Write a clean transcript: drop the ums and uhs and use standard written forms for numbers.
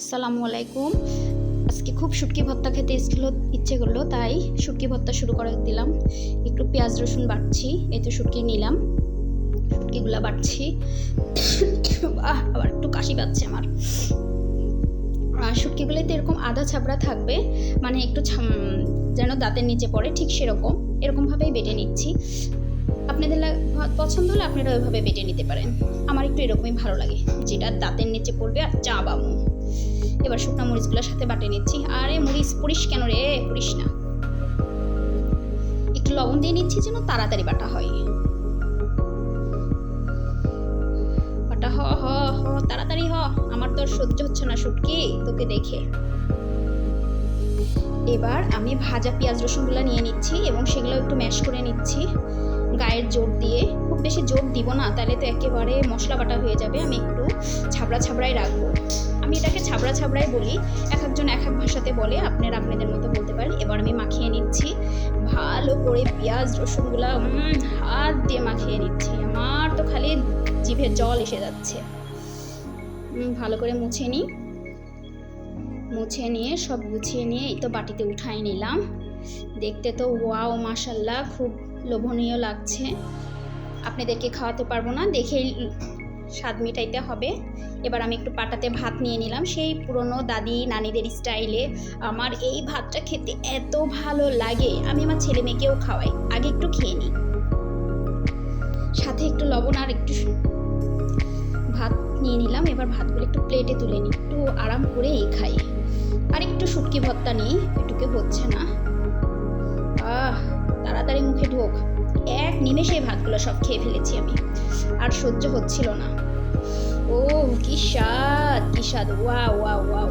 আসসালামু আলাইকুম। আজকে খুব শুটকি ভর্তা খেতে ইচ্ছে করলো, তাই শুটকি ভর্তা শুরু করে দিলাম। একটু পেঁয়াজ রসুন বাটছি, এই তো শুটকি নিলাম, শুটকিগুলা বাটছি। আবার একটু কাশি পাচ্ছে আমার। শুটকিগুলোতে এরকম আধা ছাবড়া থাকবে, মানে একটু যেন দাঁতের নিচে পড়ে, ঠিক সেরকম এরকমভাবেই বেটে নিচ্ছি। আপনাদের পছন্দ হলে আপনারা ওইভাবে বেটে নিতে পারেন। আমার একটু এরকমই ভালো লাগে, যেটা দাঁতের নিচে পড়বে আর চাবামো। এবার শুকনো মরিচগুলোর সাথে বাটে নিচ্ছি। আরে মরিচ পুড়িস কেন রে? পুড়িস না, একটু লবণ দিয়ে নিচ্ছি যেন তাড়াতাড়ি বাটা হয়। বাটা হ হ হ তাড়াতাড়ি হ, আমার তো সহ্য হচ্ছে না শুটকি তোকে দেখে। এবার আমি ভাজা পেঁয়াজ রসুনগুলো নিয়ে নিচ্ছি এবং সেগুলো একটু ম্যাশ করে নিচ্ছি গায়ের জোর দিয়ে। খুব বেশি জোর দিব না, তাহলে তো একেবারে মশলা বাটা হয়ে যাবে। আমি একটু ছাবড়া ছাবড়াই রাখবো। আমি এটাকে ছাবড়া ছাবড়াই বলি, এক একজন এক এক ভাষাতে বলে, আপনারা আপনাদের মতো বলতে পারেন। এবার আমি মাখিয়ে নিচ্ছি ভালো করে পেঁয়াজ রসুনগুলা, হাত দিয়ে মাখিয়ে নিচ্ছি। আমার তো খালি জিভে জল এসে যাচ্ছে। ভালো করে মুছে নিই, মুছে নিয়ে সব গুছিয়ে নিয়ে এই তো বাটিতে উঠাই নিলাম। দেখতে তো ওয়াও মাশাল্লাহ, খুব লোভনীয় লাগছে। আপনাদেরকে খাওয়াতে পারবো না, দেখেই স্বাদ মিটাইতে হবে। এবার আমি একটু পাটাতে ভাত নিয়ে নিলাম, সেই পুরনো দাদি নানিদের স্টাইলে। আমার এই ভাতটা খেতে এত ভালো লাগে, আমি আমার ছেলে মেয়েকেও খাওয়াই। আগে একটু খেয়ে নিই, সাথে একটু লবণ আর একটু ভাত নিয়ে নিলাম। এবার ভাতগুলো একটু প্লেটে তুলে নিই, একটু আরাম করে খাই। আর একটু শুটকি ভর্তা নিই, এটুকে হচ্ছে না। তাড়াতাড়ি মুখে ঢোক। এক নিমেষে ভাতগুলো সব খেয়ে ফেলেছি আমি, আর সহ্য হচ্ছিল না। ও কি স্বাদ, কি স্বাদ! Wow wow wow.